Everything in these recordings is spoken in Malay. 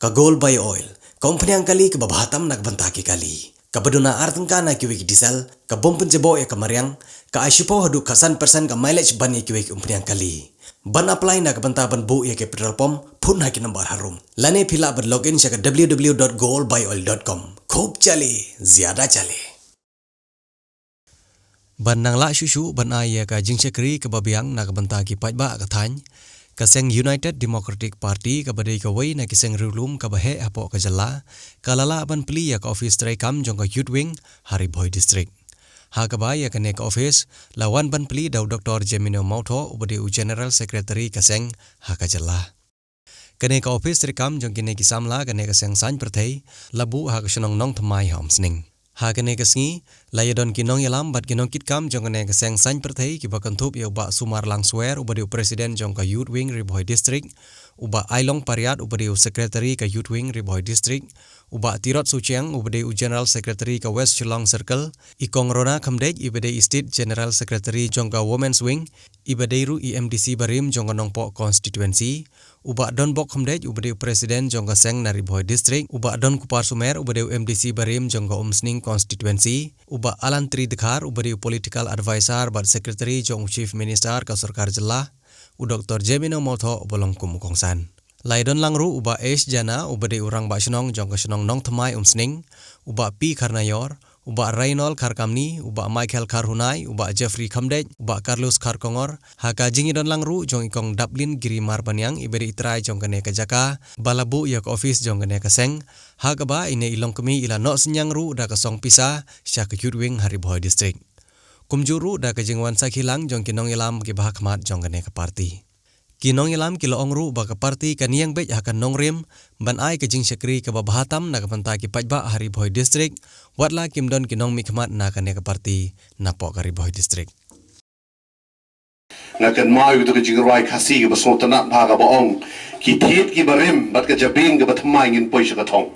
ka gold by oil company ang kali ka babahatam nagbantaki kali kabaduna artang ka na kiwik diesel ka bompun jebo ya kamariang ka ashipo hadu kasan persen ka mileage ban ya kiwik company ang kali ban apply na kabanta ban bu ya ke petrol pump phun na ki number harum lane phila ban login sa www.goldbyoil.com खूब चले ज्यादा चले Banang la shushu ban aya ka jingchakri ka babiang na kabanta ki pajba ka thany kaseng United Democratic Party ka badai ka wai na kiseng rulum ka bahe apo ka jalla kalala ban Plie ka office tray kam jong ka youth wing Hynrei Bhoi district Haka ya ka nek office lawan ban Plie daw Dr. Jemino Mautho ubadi u general secretary kaseng Haka jalla kane ka office tray kam jong kine ki samla kane kaseng san perthai labu ha ka shnong nong thamai homsning Hakane kasngi layadon kinong yalam bat kinong kitkam jong kane kaseng san perthai ki bakantup ya uba sumar langswer ubadi presiden jong ka youth wing Hynrei Bhoi district uba ailong pariat ubadi secretary ka youth wing Hynrei Bhoi district uba tirot sucheng ubadi general secretary ka west Shillong circle ikong rona khamdej ibadi state general secretary jong ka women's wing ibadi ru EMDC barim jong ka nongpo constituency uba don bok khamdej ubadi presiden jong ka seng Hynrei Bhoi district uba don kupar sumer ubadi MDC barim jong ka umsning constituency uba alan tri dekhar ubadi political advisor bat secretary jong chief minister ka sarkar jilla u Dr. Jemino Mautho bolong kum kongsan laidon langru uba es jana ubadi urang ba shnong jong ka shnong nong thamai umsning uba pi kharnayor uba Rainol Kharkamni uba Michael Kharhunai uba Jeffrey Khamdej uba Carlos Kharkongor haka jingidon langru jong ikong Dublin Giri Marbanyang iberi itrai jong kane ka jaka balabu yak office jong kane ka seng haka ba ine ilong kemi ila no senyang ru da ka song pisa sya ka youth wing Hynrei Bhoi district kumjuru da ka jingwan sakhilang jong kinong ilam ki Nongmihkhmat jong kane ka party kinong ilam kilo ongru ba ka party kaniyang bej hakan nongrim ban ai ka jing syakri ka babahatam na kapanta ki pajba Hynrei Bhoi district Watla kimdon ki Nongmihkhmat na kane ka party napo ka Hynrei Bhoi district ngakan mai tu ka jingrai khasi ka basotana bhaga baong ki thet ki barim bat ka jabing ka bathmai ngin poisa ka thong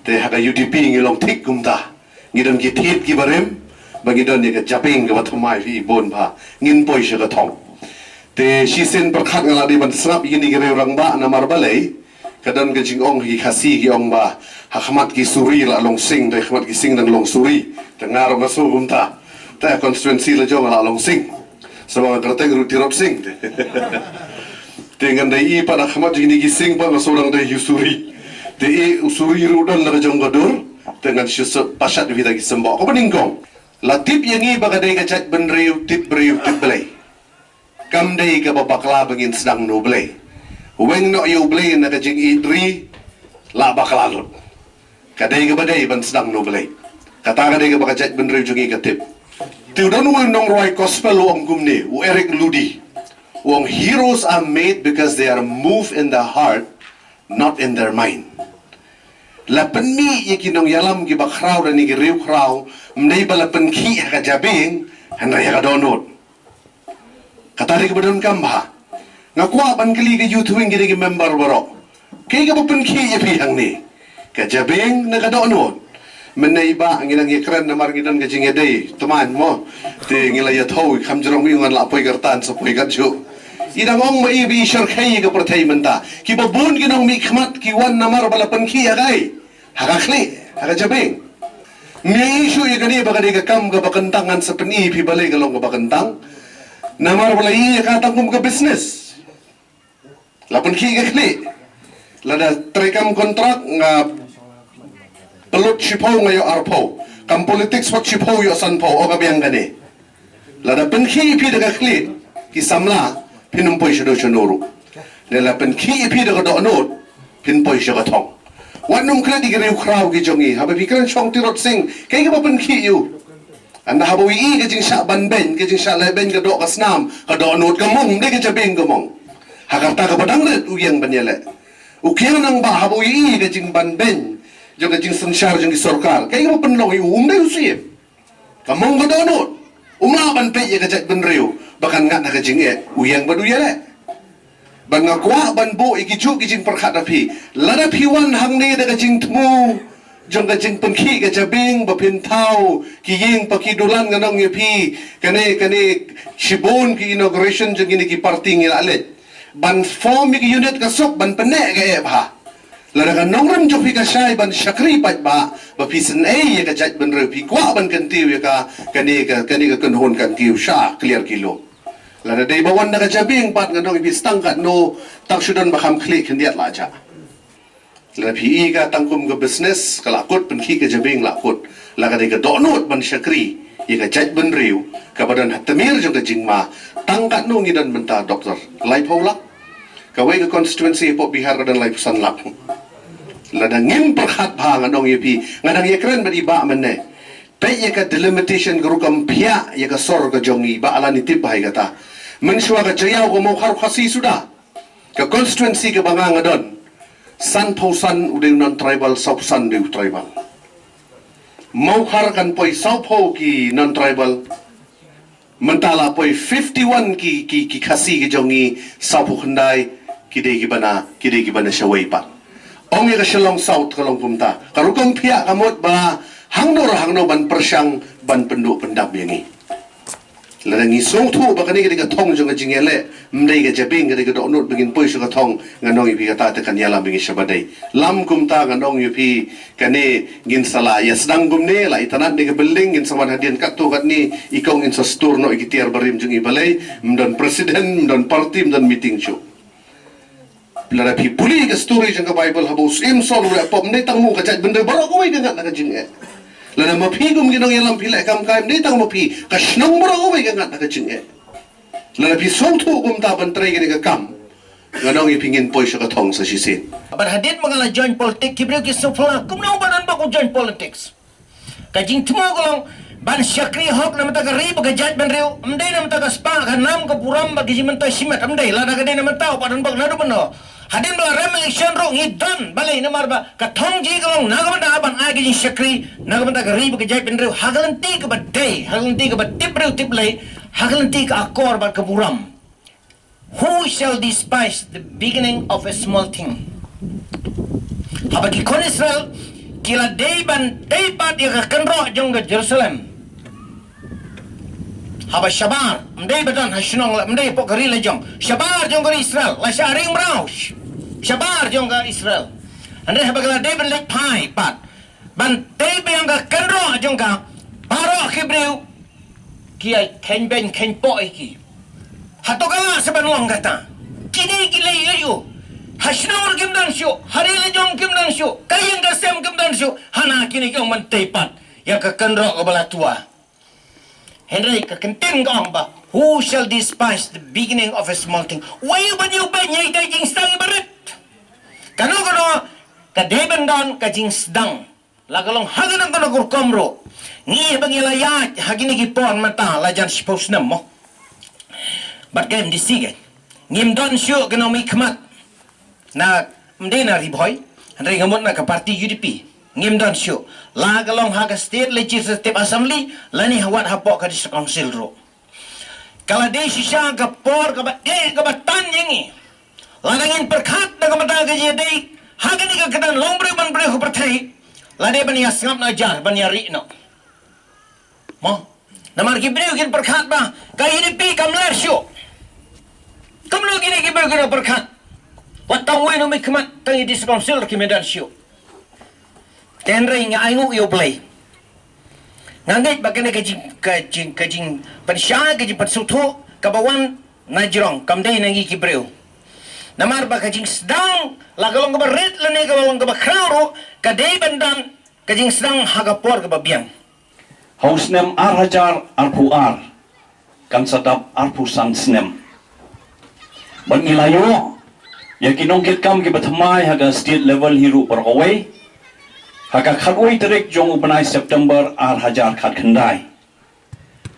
te haka UDP ngilong thik kumta ngidon ki thet ki barim bagidon ni ka jabing ka bathmai ri bon bha ngin poisa ka thong te shisen perkhat ngala di ban snap yini gere rangba na marbalei kadan ke jingong hi khasi ki ong ba hakmat ki suri la long sing de khmat ki sing nang long suri tengar ma su umta ta constituency la jong la long sing sama terteng ruti rop sing dengan dai pada khmat jini ki sing pa masorang de yusuri te e usuri rudan la jong gadur dengan shus pasat vida ki sembo ko beningkong latip yangi bagadai ka chat benriu tip belai kam day ka babakla bangin sedang no blay weng no you blay na ka jing idri la bakla lut kadai ka badai ban sedang no blay kata ka day ka bakajat benri jungi ka tip tu don wen nong roi gospel wong gumni u Eric Ludi wong heroes are made because they are moved in their heart not in their mind la penni yakinong yalam ki bakraw na ni riu kraw mdai bala penki ka jabing Hynrei ka donot katari ka badon kamba ngakwa ban kali ka youth wing gidi member baro kay ka papan ki yapihang ni ka jabing na kadonot menay ba ang ilang ikran na margidan ka jingyaday tuman mo ti ngilaya thaw kamjurong yung la apoy kartan sa poy kadyo idangong maibi sure kay ka pertay menta ki babun ki Nongmihkhmat ki wan na mar balapan ki agay hakakli haka jabing may issue ikani baka di ka kam ka bakantangan sa panipi balay kalong ka bakantang namar wala iya katangkum ka business lapun ki kakli lada trekam kontrak nga pelot sipaw ngayo arpaw kam politics wat sipaw yo sanpaw o kabiyang gani lada penki ipi da kakli kisamla pinumpoy siya do siya nuru nila penki ipi da kadoonot pinpoy siya katong wanong kala di gariw kraw ki jongi haba pikran siyong tirot sing kaya ka pa penki yu anda habawi ka jing sya banben ka jing sya leben ka do kasnam ka do anot ka mong di ka jabing ka mong hakarta ka badang rin uyang banyele ukyang nang ba habawi ka jing banben jong ka jing sansyar jong isorkar kaya ka panlong yu umday usip ka mong ka do anot umlaban pe ka jat benriyo bakan nga na ka jing uyang baduyele ban nga kwa ban bo ikichu ki jing perkhat api lada piwan hang ni da ka jing tmu jong ka jing penki ka jabing bapin tau ki ying pakidulan nga nong yapi kane shibon ki inauguration jong ini ki party ngi alet ban form ki unit ka sok ban pene ka ba Ladakan nongram jopi ka syai ban syakri pat ba pisen ya ka jat ban repi kwa ban kan tiu ya ka kani ka kenhon kan tiu sya clear kilo. Lada dei bawan na ka jabing pat nganong ipi stang kat no tak sudan bakam klik hendiat laja. Lada pi ka tangkum ke business kalakut penki ka jabing lakut. Lada dei ka donut ban syakri ya ka jat ban riu ka badan hatamir jong ka jingma tangkat no ngidan menta doktor lai paulak kawai ka constituency po bihar dan lai pesan lak. Lada ngin perhat ba ngadong yepi ngadang ye keren beriba menne pe ye ka delimitation gerukam pia ye ka sor ka jongi ba ala nitip bahai kata mensua ka jayau ko mau kharu khasi sudah ka constituency ka banga ngadon san pausan udah non tribal south san de tribal mau khar kan poi south po ki non tribal mentala poi 51 ki khasi ki jongi south khandai kidei ki bana shawai pa Ong ya kasyalong south kalong pumta. Karukong pia kamot ba hangno ban persyang ban penduk pendap yangi. Ladang isong tu ba kani ka tong jong jingele mdai ka jabing ka donut bingin poy sa tong nganong ipi kata tekan yala bingi sabadai. Lam kumta nganong ipi kani gin sala ya sedang gumne la itanat ni ka building gin sawan hadian katu kat ni ikong in sa store no ikitiar barim jong ibalay mdan presiden mdan party mdan meeting show. Lara pi puli ka story jang ka Bible habos imsol ura pop ndai tang mu ka jat benda baro ko ga ngat na jing e lara ma pi gum ginong yalam pila kam kai ndai tang ma pi ka snong baro ko ga ngat na jing e lara pi song thu gum ta ban trai ga kam nganong i pingin poy sa ka thong sa sisin bar hadit mangala join politics kibreu ki sufla kumno banan ba ko join politics ka jing tumo golong ban syakri hok na mata ka ri ba jat ban reu mdai na mata ka spa ka nam ka puram ba gijiman ta simet mdai la ka dei na mata padan ba na do bano hadin bala rem election ro ngidan balai na marba ka thong ji golong nagamanda aban agi ji syakri nagamanda ka ri ba jat ban reu hagalanti ka ba dei hagalanti ka ba tip reu tip lai hagalanti ka akor ba ka puram. Who shall despise the beginning of a small thing? Habagi kon Israel kila dei pat ya ka kanro jong ga Jerusalem. Haba shabar mdei badan hashnong la mdei pokari la jong shabar jong ga Israel la sharing braush shabar jong ga Israel ande haba la dei ban lek pai pat ban dei bang ga kanro jong ga baro khibreu ki ai ken ben ken poi ki hatogala saban long kata kini kilai ayo hashnor kim dan shu hari le jong kim dan shu kayang ga sem kim dan shu hana kini jong man tei pat ya ka kanro ga bala tua Hynrei ka kenting gong ba who shall despise the beginning of a small thing wayu ban yu ban nyai dai jing stang baret kano ka deben don ka jing sedang lagalong hagan kono gur komro ngi bang ila ya hagini gi pon mata la jan suppose nam mo but game disige ngim don shu Nongmihkhmat na mdena ri Bhoi Hynrei ngamot na ka parti UDP ngim don shu la galong Haka state legislative assembly lani hawat hapok ka district council ro kala de shisha ka por ka ba tan yangi ladangin perkhat na ka mata ka je dei Haka ni ka kadan lombre ban bre ko perthai la de ban ya sngap na jar ban ya ri no mo namar ki bre kin perkhat ba ka UDP kamlar shu kamlo gini ki bre ko perkhat watang we Nongmihkhmat tang district council ki medan shu Hynrei nga aingu yo play ngangit bagane kajing pansya kajing pansuto kabawan najrong kamdai nangi kibreu namar ba kajing sedang lagalong ka red lane kabalong ka kraro kadai bandan kajing sedang hagapor ka babiang hausnem arhajar arpuar kan sadap arpusan snem bangilayo yakinongkit kam ki bathamai haga state level hiru parkawai Haka khadwai tarik jong upanai September hajar khat khandai.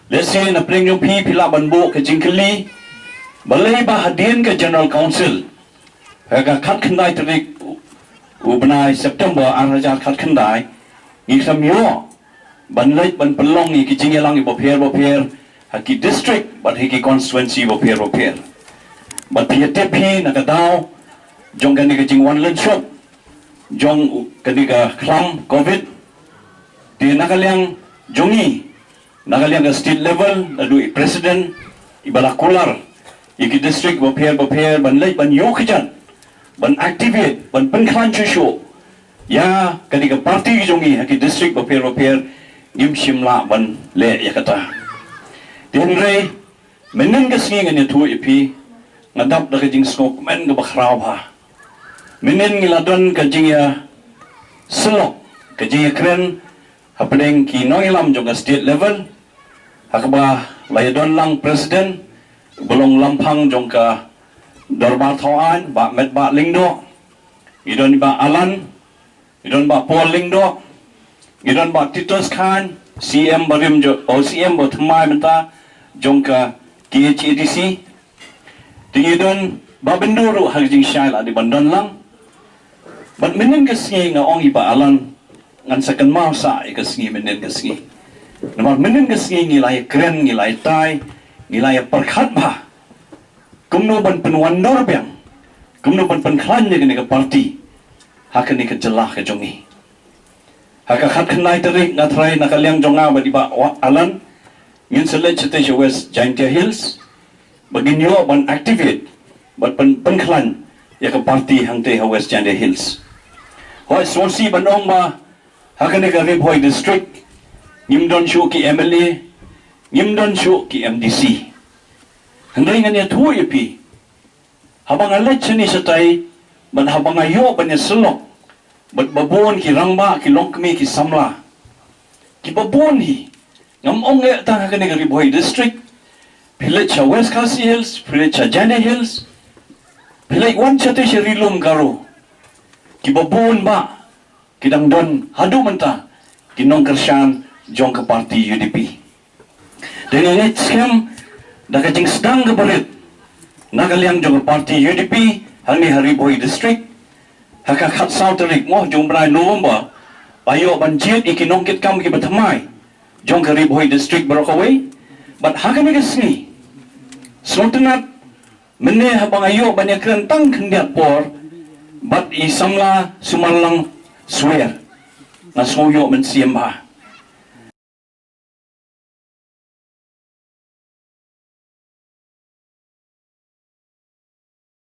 Lese na pring yung pila banbo ke jingkeli balai ba hadin ke General Council. Haka khat khandai tarik upanai September hajar khat khandai. Ngisam yo banlai ban pelong ni ki jingelang boper haki district but hiki constituency boper. But PTP nakadaw jong gani ke jingwan len shop. Jong kaniga klam COVID di nakaliang jongi nakaliang state level adu president ibala kular iki district boper banlai ban yo kijan ban activate ban penklan chuchu ya ketika parti jongi haki district bapir ngim shimla ban le yakata Hynrei menen ka singi ngani thu ipi ngadap da jing skok men ga bakhraw ha menen ngiladon ka jingya selok ka jingya kren hapdeng ki noilam jonga state level hakba layadon lang president belong lampang jongka dorbar thawan ba met ba lingdo idon ba alan idon ba pol lingdo idon ba titus khan cm barim jo ocm bo thmai menta jongka KHADC tingidon ba benduru hagjing shaila di bandon lang but menen kesngi nga ong iba alan ngan second masa ikesngi menen kesngi namar menen kesngi ngilai kren ngilai tai ngilai perkhat ba kumno ban penwandor biang kumno ban penklan ni ke parti hak ni ke jelah ke jongi hak khat khnai terik ngatrai nakaliang jonga ba di ba alan ngin select chete west Giant Hills baginyo ban activate bat penklan ya ke parti hangte west Giant Hills hoi sonsi banong ma hak ni ke Bhoi district ngimdon shu ki MLA ngimdon shu ki MDC Hynrei ngani thu ipi habang election ni satai ban habang ayo ban selok bat babon ki rangba ki longkmi ki samla ki babon hi ngam ong e ta kani gari Bhoi district pilai cha west Khasi Hills pilai cha Giant Hills pilai wan chate shirilum garo ki babon ba kidang don hadu menta kinong kershan jong ke parti UDP dengan Skhem dah kajing sedang ke berit nakaliang jong ke parti UDP hari Bhoi district haka khat sau terik moh jong brai November ayo banjit ikinongkit kam ki batamai jong ke Bhoi district Brokaway but haka ni kesni slotenat mene habang ayo banyak rentang kendiat por but isamla sumalang swear na soyo men siamba